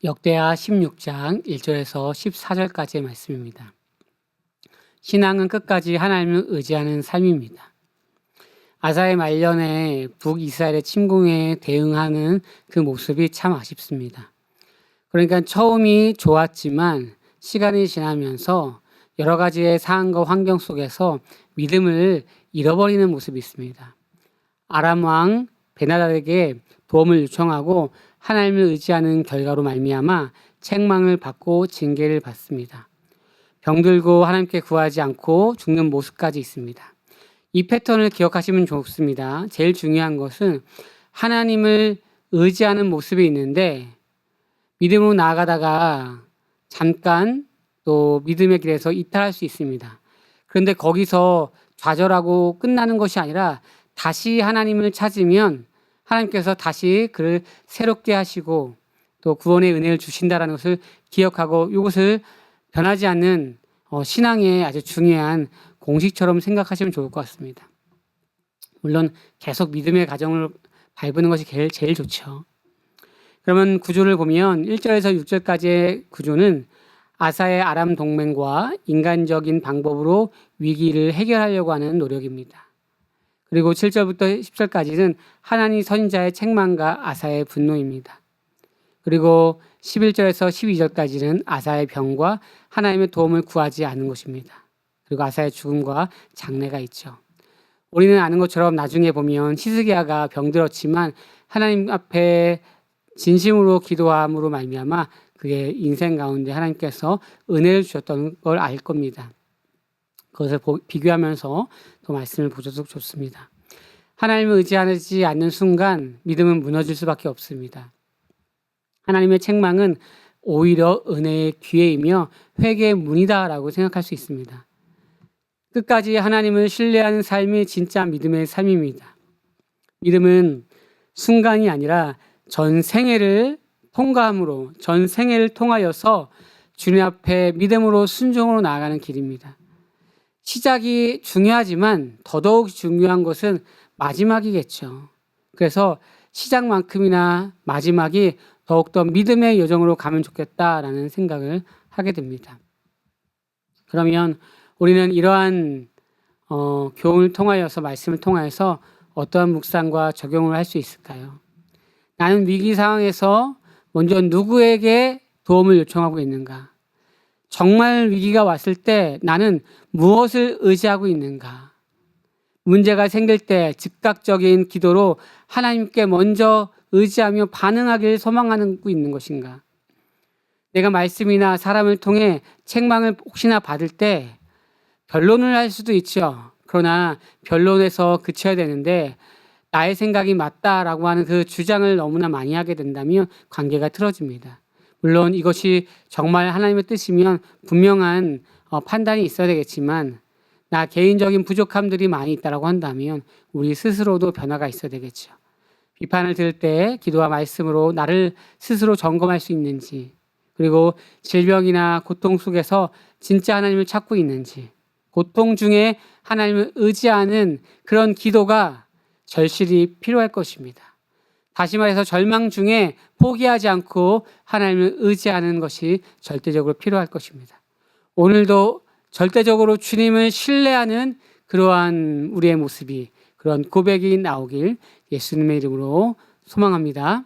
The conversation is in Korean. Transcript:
역대하 16장 1절에서 14절까지의 말씀입니다. 신앙은 끝까지 하나님을 의지하는 삶입니다. 아사의 말년에 북이스라엘의 침공에 대응하는 그 모습이 참 아쉽습니다. 그러니까 처음이 좋았지만 시간이 지나면서 여러 가지의 상황과 환경 속에서 믿음을 잃어버리는 모습이 있습니다. 아람 왕 베나닷에게 도움을 요청하고 하나님을 의지하는 결과로 말미암아 책망을 받고 징계를 받습니다. 병들고 하나님께 구하지 않고 죽는 모습까지 있습니다. 이 패턴을 기억하시면 좋습니다. 제일 중요한 것은 하나님을 의지하는 모습이 있는데 믿음으로 나아가다가 잠깐 또 믿음의 길에서 이탈할 수 있습니다. 그런데 거기서 좌절하고 끝나는 것이 아니라 다시 하나님을 찾으면 하나님께서 다시 그를 새롭게 하시고 또 구원의 은혜를 주신다라는 것을 기억하고 이것을 변하지 않는 신앙의 아주 중요한 공식처럼 생각하시면 좋을 것 같습니다. 물론 계속 믿음의 가정을 밟는 것이 제일 좋죠. 그러면 구조를 보면 1절에서 6절까지의 구조는 아사의 아람 동맹과 인간적인 방법으로 위기를 해결하려고 하는 노력입니다. 그리고 7절부터 10절까지는 하나님 선지자의 책망과 아사의 분노입니다. 그리고 11절에서 12절까지는 아사의 병과 하나님의 도움을 구하지 않은 것입니다. 그리고 아사의 죽음과 장례가 있죠. 우리는 아는 것처럼 나중에 보면 히스기야가 병들었지만 하나님 앞에 진심으로 기도함으로 말미암아 그의 인생 가운데 하나님께서 은혜를 주셨던 걸 알 겁니다. 그것을 비교하면서 또 말씀을 보셔도 좋습니다. 하나님을 의지하지 않는 순간 믿음은 무너질 수밖에 없습니다. 하나님의 책망은 오히려 은혜의 기회이며 회개의 문이다라고 생각할 수 있습니다. 끝까지 하나님을 신뢰하는 삶이 진짜 믿음의 삶입니다. 믿음은 순간이 아니라 전 생애를 통과함으로 전 생애를 통하여서 주님 앞에 믿음으로 순종으로 나아가는 길입니다. 시작이 중요하지만 더더욱 중요한 것은 마지막이겠죠. 그래서 시작만큼이나 마지막이 더욱더 믿음의 여정으로 가면 좋겠다라는 생각을 하게 됩니다. 그러면 우리는 이러한 교훈을 통하여서 말씀을 통하여서 어떠한 묵상과 적용을 할 수 있을까요? 나는 위기 상황에서 먼저 누구에게 도움을 요청하고 있는가? 정말 위기가 왔을 때 나는 무엇을 의지하고 있는가? 문제가 생길 때 즉각적인 기도로 하나님께 먼저 의지하며 반응하기를 소망하고 있는 것인가? 내가 말씀이나 사람을 통해 책망을 혹시나 받을 때 변론을 할 수도 있죠. 그러나 변론에서 그쳐야 되는데 나의 생각이 맞다라고 하는 그 주장을 너무나 많이 하게 된다면 관계가 틀어집니다. 물론 이것이 정말 하나님의 뜻이면 분명한 판단이 있어야 되겠지만 나 개인적인 부족함들이 많이 있다고 한다면 우리 스스로도 변화가 있어야 되겠죠. 비판을 들을 때 기도와 말씀으로 나를 스스로 점검할 수 있는지, 그리고 질병이나 고통 속에서 진짜 하나님을 찾고 있는지, 고통 중에 하나님을 의지하는 그런 기도가 절실히 필요할 것입니다. 다시 말해서 절망 중에 포기하지 않고 하나님을 의지하는 것이 절대적으로 필요할 것입니다. 오늘도 절대적으로 주님을 신뢰하는 그러한 우리의 모습이, 그런 고백이 나오길 예수님의 이름으로 소망합니다.